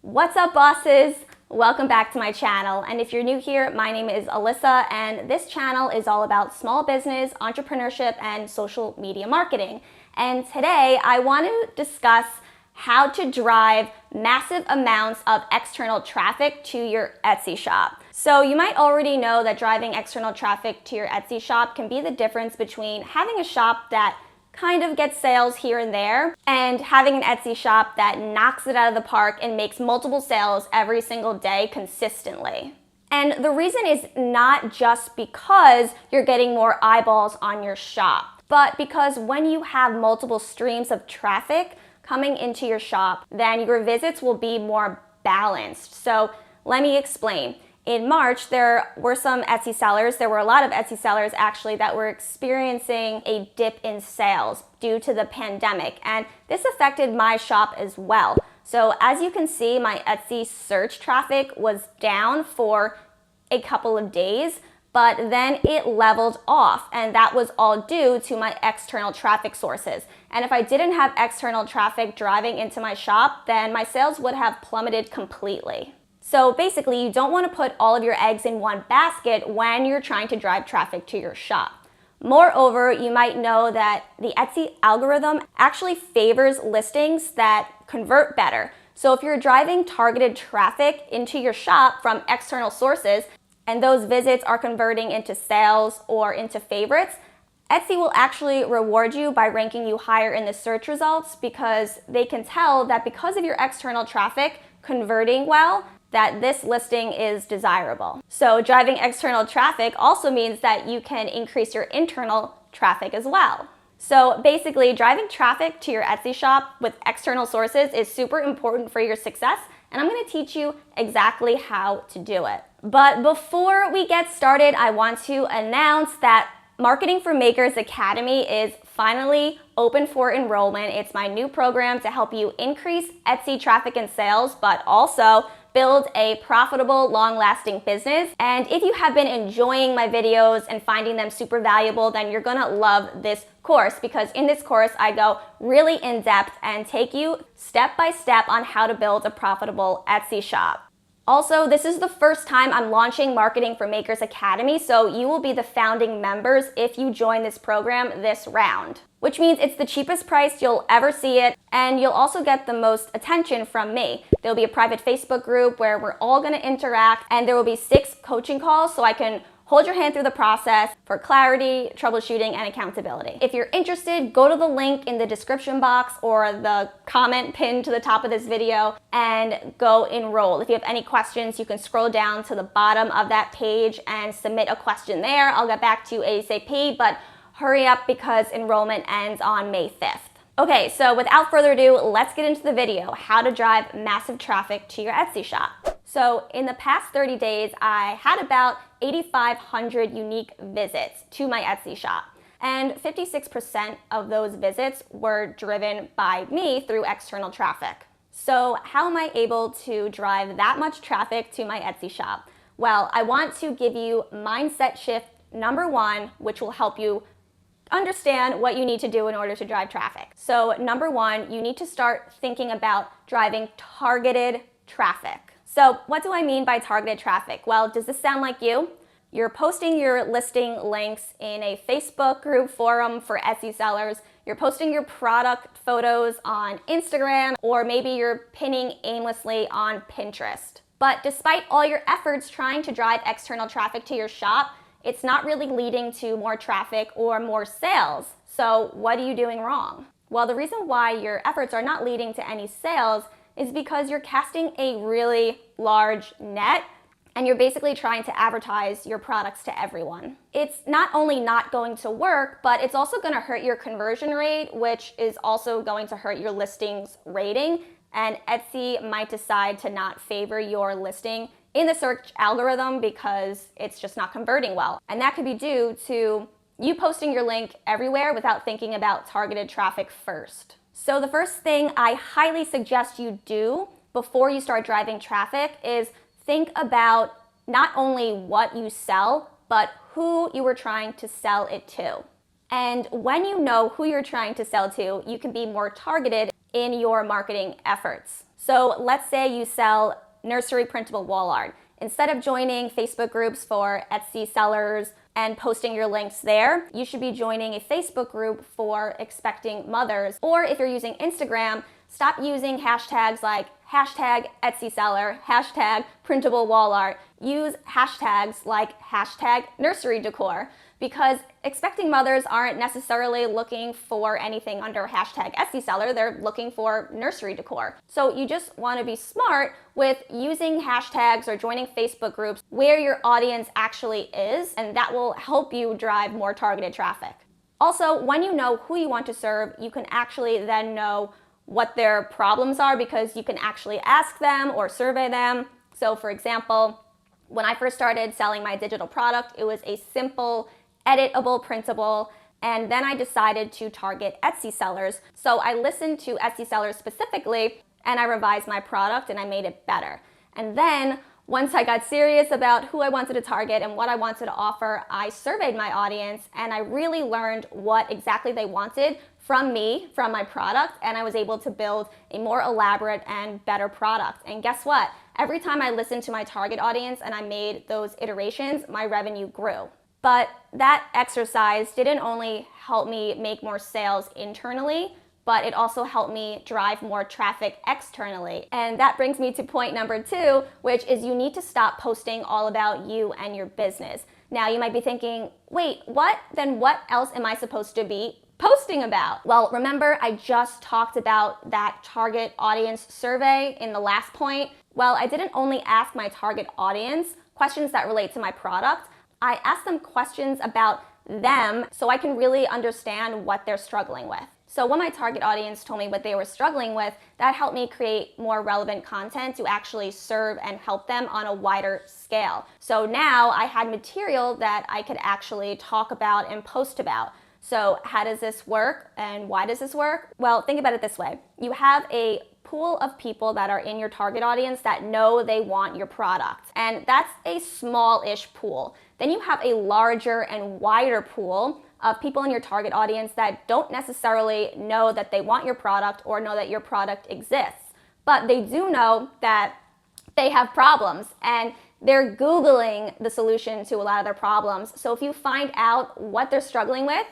What's up, bosses? Welcome back to my channel. And if you're new here, my name is Alyssa, and this channel is all about small business, entrepreneurship, and social media marketing. And today I want to discuss how to drive massive amounts of external traffic to your Etsy shop. So you might already know that driving external traffic to your Etsy shop can be the difference between having a shop that kind of gets sales here and there and having an Etsy shop that knocks it out of the park and makes multiple sales every single day consistently. And the reason is not just because you're getting more eyeballs on your shop, but because when you have multiple streams of traffic coming into your shop, then your visits will be more balanced. So let me explain. In March, there were some Etsy sellers, there were a lot of Etsy sellers actually that were experiencing a dip in sales due to the pandemic, and this affected my shop as well. So as you can see, my Etsy search traffic was down for a couple of days, but then it leveled off, and that was all due to my external traffic sources. And if I didn't have external traffic driving into my shop, then my sales would have plummeted completely. So basically, you don't want to put all of your eggs in one basket when you're trying to drive traffic to your shop. Moreover, you might know that the Etsy algorithm actually favors listings that convert better. So if you're driving targeted traffic into your shop from external sources, and those visits are converting into sales or into favorites, Etsy will actually reward you by ranking you higher in the search results because they can tell that because of your external traffic converting well, that this listing is desirable. So driving external traffic also means that you can increase your internal traffic as well. So basically, driving traffic to your Etsy shop with external sources is super important for your success, and I'm gonna teach you exactly how to do it. But before we get started, I want to announce that Marketing for Makers Academy is finally open for enrollment. It's my new program to help you increase Etsy traffic and sales, but also build a profitable, long-lasting business. And if you have been enjoying my videos and finding them super valuable, then you're gonna love this course, because in this course, I go really in depth and take you step by step on how to build a profitable Etsy shop. Also, this is the first time I'm launching Marketing for Makers Academy, so you will be the founding members if you join this program this round, which means it's the cheapest price you'll ever see it, and you'll also get the most attention from me. There'll be a private Facebook group where we're all gonna interact, and there will be 6 coaching calls so I can hold your hand through the process for clarity, troubleshooting, and accountability. If you're interested, go to the link in the description box or the comment pinned to the top of this video and go enroll. If you have any questions, you can scroll down to the bottom of that page and submit a question there. I'll get back to you ASAP, but hurry up because enrollment ends on May 5th. Okay, so without further ado, let's get into the video, how to drive massive traffic to your Etsy shop. So in the past 30 days, I had about 8,500 unique visits to my Etsy shop. And 56% of those visits were driven by me through external traffic. So how am I able to drive that much traffic to my Etsy shop? Well, I want to give you mindset shift number 1, which will help you understand what you need to do in order to drive traffic. So number 1, you need to start thinking about driving targeted traffic. So what do I mean by targeted traffic? Well, does this sound like you? You're posting your listing links in a Facebook group forum for Etsy sellers. You're posting your product photos on Instagram, or maybe you're pinning aimlessly on Pinterest. But despite all your efforts trying to drive external traffic to your shop, it's not really leading to more traffic or more sales. So what are you doing wrong? Well, the reason why your efforts are not leading to any sales is because you're casting a really large net and you're basically trying to advertise your products to everyone. It's not only not going to work, but it's also going to hurt your conversion rate, which is also going to hurt your listings rating. And Etsy might decide to not favor your listing in the search algorithm because it's just not converting well. And that could be due to you posting your link everywhere without thinking about targeted traffic first. So the first thing I highly suggest you do before you start driving traffic is think about not only what you sell, but who you are trying to sell it to. And when you know who you're trying to sell to, you can be more targeted in your marketing efforts. So let's say you sell nursery printable wall art. Instead of joining Facebook groups for Etsy sellers and posting your links there, you should be joining a Facebook group for expecting mothers. Or if you're using Instagram, stop using hashtags like hashtag Etsy seller, hashtag printable wall art. Use hashtags like hashtag nursery decor, because expecting mothers aren't necessarily looking for anything under hashtag Etsy seller, they're looking for nursery decor. So you just want to be smart with using hashtags or joining Facebook groups where your audience actually is, and that will help you drive more targeted traffic. Also, when you know who you want to serve, you can actually then know what their problems are, because you can actually ask them or survey them. So for example, when I first started selling my digital product, it was a simple, editable, printable, and then I decided to target Etsy sellers. So I listened to Etsy sellers specifically, and I revised my product and I made it better. And then once I got serious about who I wanted to target and what I wanted to offer, I surveyed my audience and I really learned what exactly they wanted from me, from my product, and I was able to build a more elaborate and better product. And guess what? Every time I listened to my target audience and I made those iterations, my revenue grew. But that exercise didn't only help me make more sales internally, but it also helped me drive more traffic externally. And that brings me to point number 2, which is you need to stop posting all about you and your business. Now you might be thinking, wait, what? Then what else am I supposed to be posting about? Well, remember I just talked about that target audience survey in the last point? Well, I didn't only ask my target audience questions that relate to my product, I asked them questions about them so I can really understand what they're struggling with. So when my target audience told me what they were struggling with, that helped me create more relevant content to actually serve and help them on a wider scale. So now I had material that I could actually talk about and post about. So how does this work and why does this work? Well, think about it this way. You have a pool of people that are in your target audience that know they want your product. And that's a small-ish pool. Then you have a larger and wider pool of people in your target audience that don't necessarily know that they want your product or know that your product exists. But they do know that they have problems and they're Googling the solution to a lot of their problems. So if you find out what they're struggling with,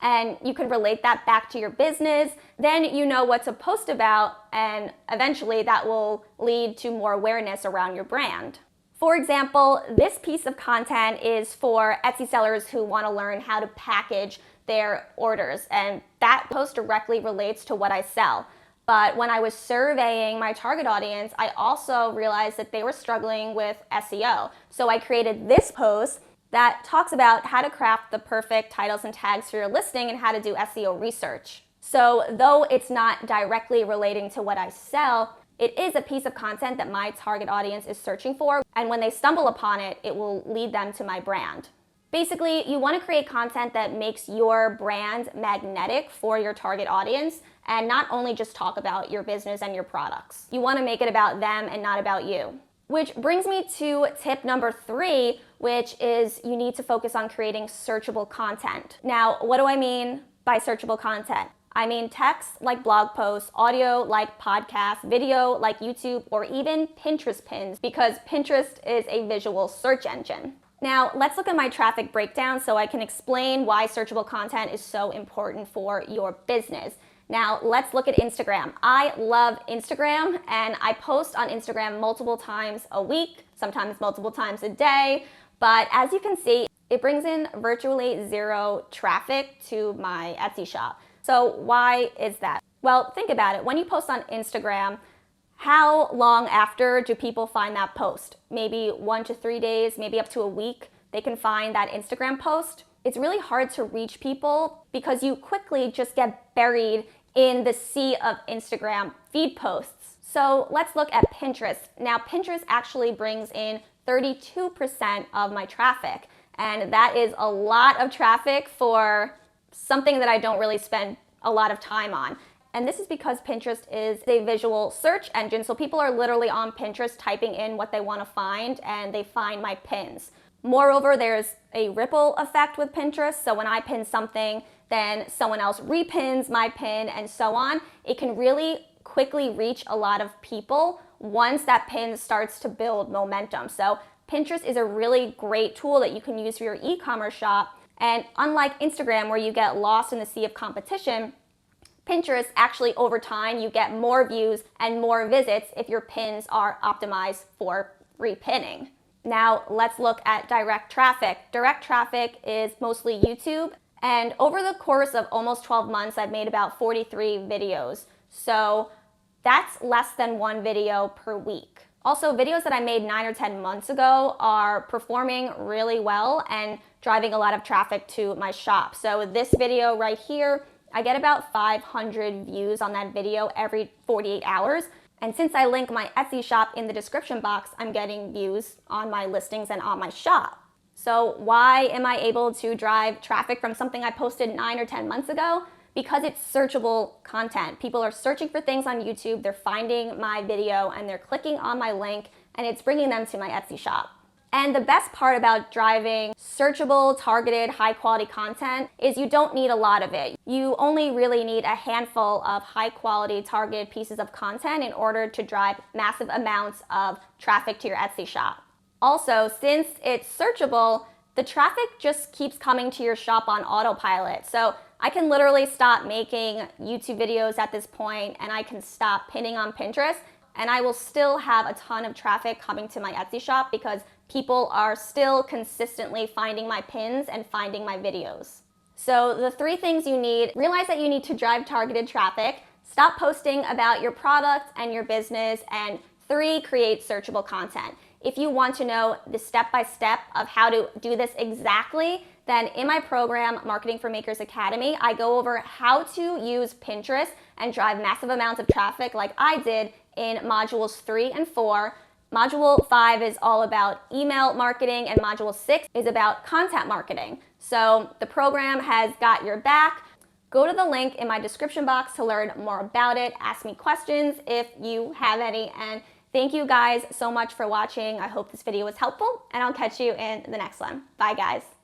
and you can relate that back to your business, then you know what to post about, and eventually that will lead to more awareness around your brand. For example, this piece of content is for Etsy sellers who want to learn how to package their orders, and that post directly relates to what I sell. But when I was surveying my target audience, I also realized that they were struggling with SEO. So I created this post that talks about how to craft the perfect titles and tags for your listing and how to do SEO research. So though it's not directly relating to what I sell, it is a piece of content that my target audience is searching for, and when they stumble upon it, it will lead them to my brand. Basically, you want to create content that makes your brand magnetic for your target audience and not only just talk about your business and your products. You want to make it about them and not about you. Which brings me to tip number 3, which is you need to focus on creating searchable content. Now, what do I mean by searchable content? I mean text like blog posts, audio like podcasts, video like YouTube, or even Pinterest pins, because Pinterest is a visual search engine. Now, let's look at my traffic breakdown so I can explain why searchable content is so important for your business. Now, let's look at Instagram. I love Instagram, and I post on Instagram multiple times a week, sometimes multiple times a day, but as you can see, it brings in virtually 0 traffic to my Etsy shop. So why is that? Well, think about it. When you post on Instagram, how long after do people find that post? Maybe 1 to 3 days, maybe up to a week, they can find that Instagram post. It's really hard to reach people because you quickly just get buried in the sea of Instagram feed posts. So let's look at Pinterest. Now, Pinterest actually brings in 32% of my traffic, and that is a lot of traffic for something that I don't really spend a lot of time on. And this is because Pinterest is a visual search engine, so people are literally on Pinterest typing in what they want to find, and they find my pins. Moreover, there's a ripple effect with Pinterest, so when I pin something, then someone else repins my pin and so on. It can really quickly reach a lot of people once that pin starts to build momentum. So Pinterest is a really great tool that you can use for your e-commerce shop. And unlike Instagram, where you get lost in the sea of competition, Pinterest actually over time you get more views and more visits if your pins are optimized for repinning. Now let's look at direct traffic. Direct traffic is mostly YouTube, and over the course of almost 12 months I've made about 43 videos. So that's less than one video per week. Also, videos that I made 9 or 10 months ago are performing really well and driving a lot of traffic to my shop. So this video right here, I get about 500 views on that video every 48 hours. And since I link my Etsy shop in the description box, I'm getting views on my listings and on my shop. So why am I able to drive traffic from something I posted 9 or 10 months ago? Because it's searchable content. People are searching for things on YouTube, they're finding my video, and they're clicking on my link, and it's bringing them to my Etsy shop. And the best part about driving searchable, targeted, high-quality content is you don't need a lot of it. You only really need a handful of high-quality, targeted pieces of content in order to drive massive amounts of traffic to your Etsy shop. Also, since it's searchable, the traffic just keeps coming to your shop on autopilot. So I can literally stop making YouTube videos at this point, and I can stop pinning on Pinterest, and I will still have a ton of traffic coming to my Etsy shop because people are still consistently finding my pins and finding my videos. So the 3 things you need: realize that you need to drive targeted traffic, stop posting about your product and your business, and 3, create searchable content. If you want to know the step-by-step of how to do this exactly, then in my program, Marketing for Makers Academy, I go over how to use Pinterest and drive massive amounts of traffic like I did in modules 3 and 4. Module 5 is all about email marketing, and module 6 is about content marketing. So the program has got your back. Go to the link in my description box to learn more about it. Ask me questions if you have any, and thank you guys so much for watching. I hope this video was helpful, and I'll catch you in the next one. Bye guys.